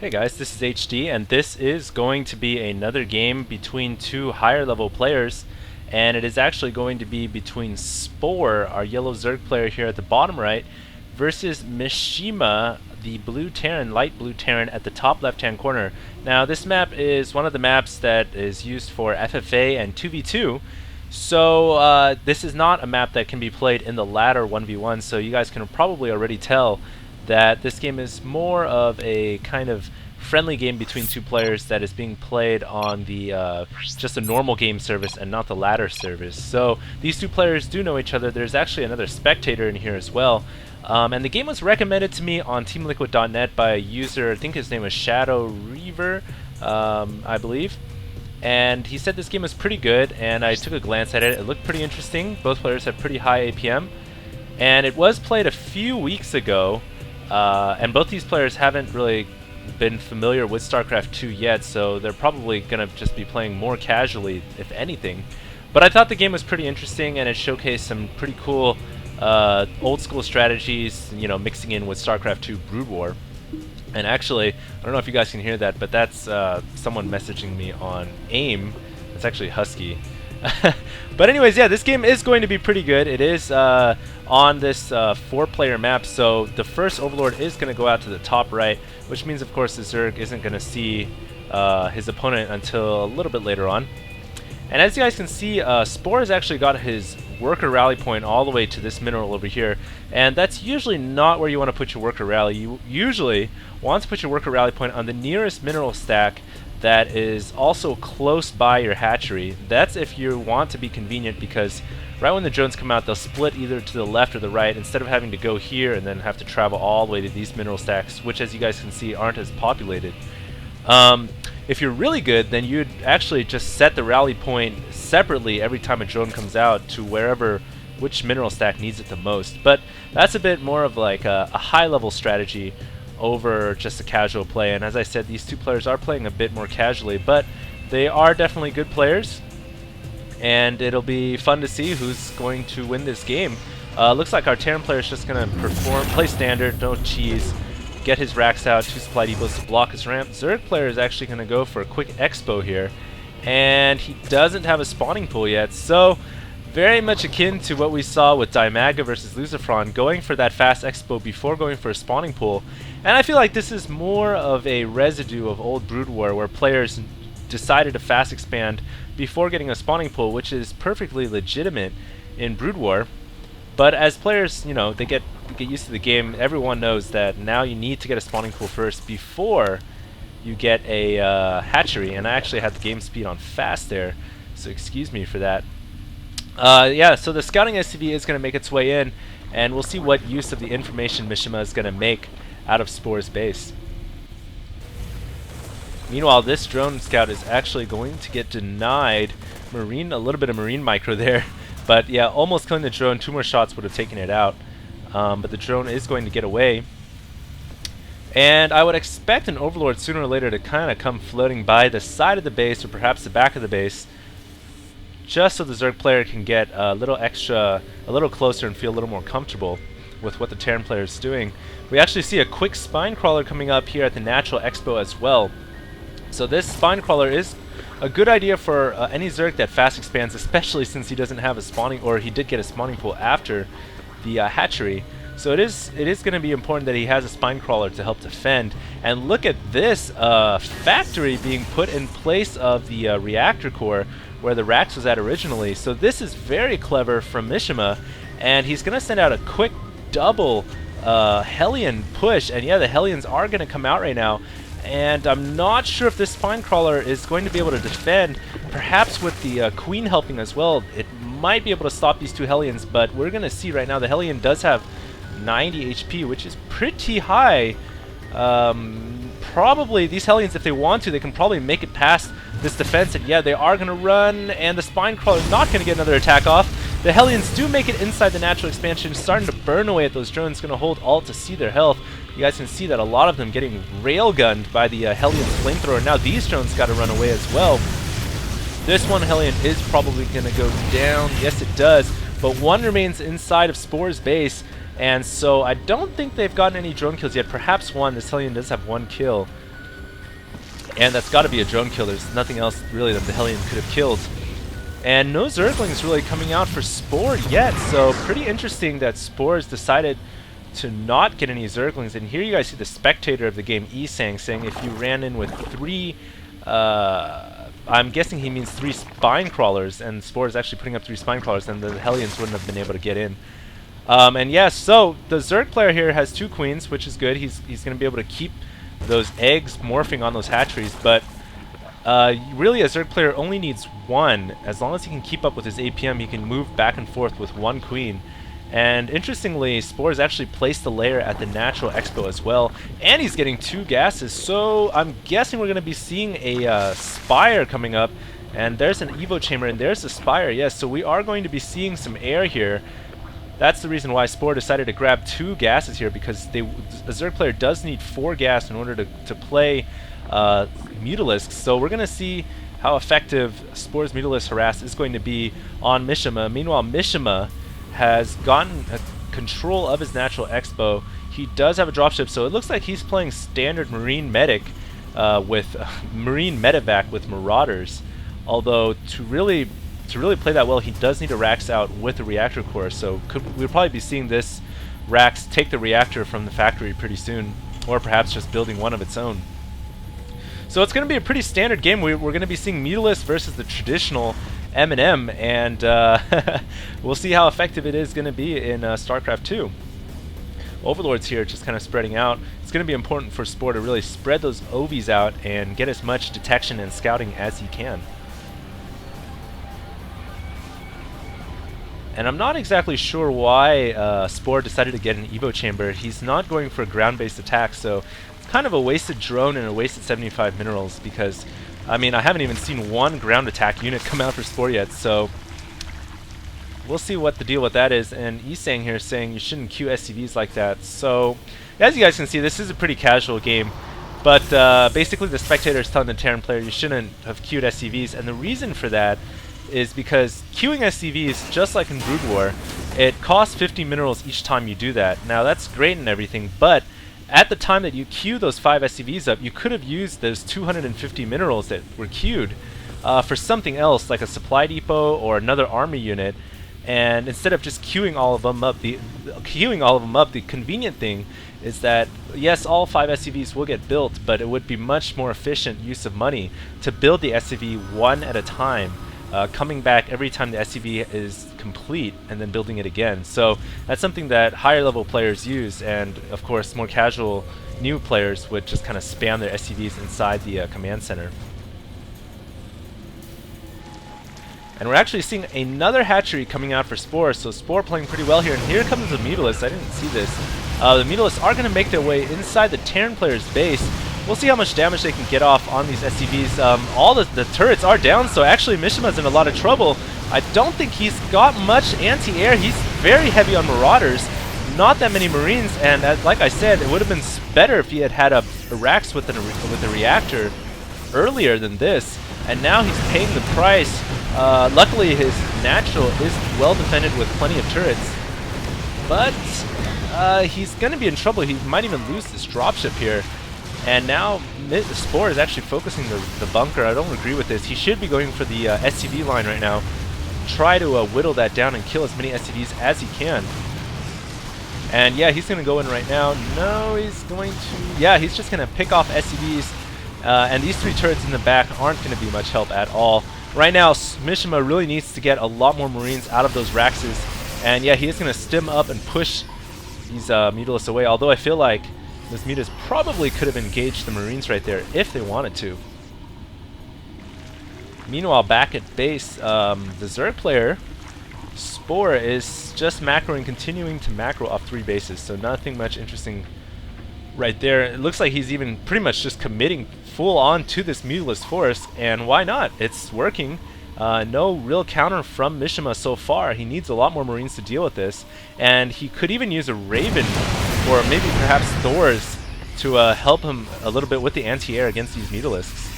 Hey guys, this is HD, and this is going to be another game between two higher level players, and it is actually going to be between SpoR, our yellow Zerg player here at the bottom right, versus Mishima, the blue Terran, light blue Terran at the top left hand corner. Now this map is one of the maps that is used for FFA and 2v2, so this is not a map that can be played in the ladder 1v1, so you guys can probably already tell that this game is more of a kind of friendly game between two players that is being played on the just a normal game service and not the ladder service. So these two players do know each other. There's actually another spectator in here as well. And the game was recommended to me on TeamLiquid.net by a user, I think his name was Shadow Reaver, I believe. And he said this game was pretty good, and I took a glance at it. It looked pretty interesting. Both players had pretty high APM. And it was played a few weeks ago. And both these players haven't really been familiar with Starcraft 2 yet, so they're probably going to just be playing more casually, if anything. But I thought the game was pretty interesting, and it showcased some pretty cool old school strategies, you know, mixing in with Starcraft 2 Brood War. And actually, I don't know if you guys can hear that, but that's someone messaging me on AIM. It's actually Husky. But anyways, yeah, this game is going to be pretty good. It is on this 4-player map, so the first Overlord is going to go out to the top right, which means, of course, the Zerg isn't going to see his opponent until a little bit later on. And as you guys can see, SpoR has actually got his worker rally point all the way to this mineral over here, and that's usually not where you want to put your worker rally. You usually want to put your worker rally point on the nearest mineral stack that is also close by your hatchery. That's if you want to be convenient, because right when the drones come out, they'll split either to the left or the right, instead of having to go here and then have to travel all the way to these mineral stacks, which, as you guys can see, aren't as populated. If you're really good, then you'd actually just set the rally point separately every time a drone comes out to which mineral stack needs it the most. But that's a bit more of like a high-level strategy over just a casual play, and as I said, these two players are playing a bit more casually, but they are definitely good players, and it'll be fun to see who's going to win this game. Looks like our Terran player is just going to play standard, no cheese, get his racks out, 2 supply depots to block his ramp. Zerg player is actually going to go for a quick expo here, and he doesn't have a spawning pool yet, so very much akin to what we saw with Dimaga versus Lucifron, going for that fast expo before going for a spawning pool. And I feel like this is more of a residue of old Brood War, where players decided to fast expand before getting a spawning pool, which is perfectly legitimate in Brood War. But as players, you know, they get used to the game, everyone knows that now you need to get a spawning pool first before you get a hatchery. And I actually had the game speed on fast there, so excuse me for that. Yeah, so the scouting SCV is going to make its way in, and we'll see what use of the information Mishima is going to make out of SpoR's base. Meanwhile, this drone scout is actually going to get denied a little bit of marine micro there, but yeah, almost killing the drone. 2 more shots would have taken it out, but the drone is going to get away. And I would expect an Overlord sooner or later to kind of come floating by the side of the base, or perhaps the back of the base, just so the Zerg player can get a little closer and feel a little more comfortable with what the Terran player is doing. We actually see a quick spine crawler coming up here at the natural expo as well. So this spine crawler is a good idea for any Zerg that fast expands, especially since he doesn't have a spawning, or he did get a spawning pool after the hatchery. So it is going to be important that he has a spine crawler to help defend. And look at this factory being put in place of the reactor core, where the racks was at originally. So this is very clever from Mishima, and he's going to send out a quick double Hellion push, and yeah, the Hellions are going to come out right now, and I'm not sure if this spine crawler is going to be able to defend. Perhaps with the Queen helping as well, it might be able to stop these 2 Hellions, but we're going to see right now the Hellion does have 90 HP, which is pretty high. Probably these Hellions, if they want to, they can probably make it past this defense, and yeah, they are going to run, and the spine crawler is not going to get another attack off. The Hellions do make it inside the natural expansion, starting to burn away at those drones, going to hold alt to see their health. You guys can see that a lot of them getting railgunned by the Hellion flamethrower. Now these drones got to run away as well. This one Hellion is probably going to go down. Yes, it does, but one remains inside of SpoR's base, and so I don't think they've gotten any drone kills yet. Perhaps one. This Hellion does have 1 kill. And that's got to be a drone kill. There's nothing else really that the Hellion could have killed. And no Zerglings really coming out for SpoR yet, so pretty interesting that SpoR has decided to not get any Zerglings. And here you guys see the spectator of the game, Isang, saying if you ran in with 3, I'm guessing he means 3 spine crawlers, and SpoR is actually putting up 3 spine crawlers, then the Hellions wouldn't have been able to get in. And yeah, so the Zerg player here has 2 queens, which is good. He's going to be able to keep those eggs morphing on those hatcheries, but really a Zerg player only needs 1. As long as he can keep up with his APM, he can move back and forth with 1 queen. And interestingly, SpoR has actually placed the lair at the natural expo as well, and he's getting 2 gases, so I'm guessing we're going to be seeing a Spire coming up, and there's an Evo chamber, and there's a Spire, yes, so we are going to be seeing some air here. That's the reason why SpoR decided to grab 2 gases here, because a Zerg player does need 4 gas in order to play Mutalisks, so we're going to see how effective SpoR's Mutalisk Harass is going to be on Mishima. Meanwhile, Mishima has gotten control of his natural expo. He does have a dropship, so it looks like he's playing standard Marine Medic with Marine Medevac with Marauders. Although to really play that well, he does need to Rax out with the reactor core. So we'll probably be seeing this Rax take the reactor from the factory pretty soon, or perhaps just building one of its own. So it's going to be a pretty standard game. We're going to be seeing Mutalisk versus the traditional M&M, and we'll see how effective it is going to be in Starcraft 2. Overlords here just kind of spreading out. It's going to be important for SpoR to really spread those OVs out and get as much detection and scouting as he can. And I'm not exactly sure why SpoR decided to get an Evo chamber. He's not going for a ground-based attack, so it's kind of a wasted drone and a wasted 75 minerals, because I mean, I haven't even seen 1 ground attack unit come out for SpoR yet, so we'll see what the deal with that is. And Isang here saying you shouldn't queue SCVs like that. So as you guys can see, this is a pretty casual game, but basically the spectator is telling the Terran player you shouldn't have queued SCVs, and the reason for that is because queuing SCVs, just like in Brood War, it costs 50 minerals each time you do that. Now that's great and everything, but at the time that you queue those 5 SCVs up, you could have used those 250 minerals that were queued for something else, like a supply depot or another army unit. And instead of just queuing all of them up, the convenient thing is that yes, all 5 SCVs will get built, but it would be much more efficient use of money to build the SCV one at a time, coming back every time the SCV is complete and then building it again. So that's something that higher level players use, and of course more casual new players would just kind of spam their SCVs inside the command center. And we're actually seeing another hatchery coming out for SpoR, so SpoR playing pretty well here. And here comes the Mutalisks. I didn't see this. The Mutalisks are going to make their way inside the Terran player's base. We'll see how much damage they can get off on these SCVs. All the turrets are down, so actually Mishima's in a lot of trouble. I don't think he's got much anti-air. He's very heavy on Marauders. Not that many Marines, and like I said, it would have been better if he had had a Rax with a reactor earlier than this. And now he's paying the price. Luckily his natural is well defended with plenty of turrets, but he's going to be in trouble. He might even lose this dropship here. And now SpoR is actually focusing the bunker. I don't agree with this. He should be going for the SCV line right now. Try to whittle that down and kill as many SCVs as he can. And yeah, he's going to go in right now. No, he's going to... Yeah, he's just going to pick off SCVs. And these 3 turrets in the back aren't going to be much help at all. Right now, Mishima really needs to get a lot more Marines out of those Raxes. And yeah, he is going to stim up and push these Mutalisks away. Although I feel like this Mutas probably could have engaged the Marines right there if they wanted to. Meanwhile, back at base, the Zerg player, SpoR, is just macroing, continuing to macro off 3 bases. So nothing much interesting right there. It looks like he's even pretty much just committing full on to this Mutalisk force, and why not? It's working. No real counter from Mishima so far. He needs a lot more Marines to deal with this, and he could even use a Raven or maybe perhaps Thors to help him a little bit with the anti-air against these Mutalisks.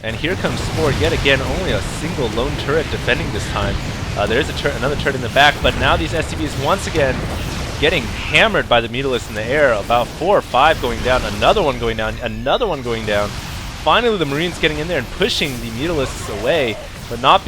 And here comes SpoR yet again, only a single lone turret defending this time. There is another turret in the back, but now these SCVs once again getting hammered by the Mutalisks in the air. About 4 or 5 going down, another one going down, another one going down. Finally, the Marines getting in there and pushing the Mutalisks away, but not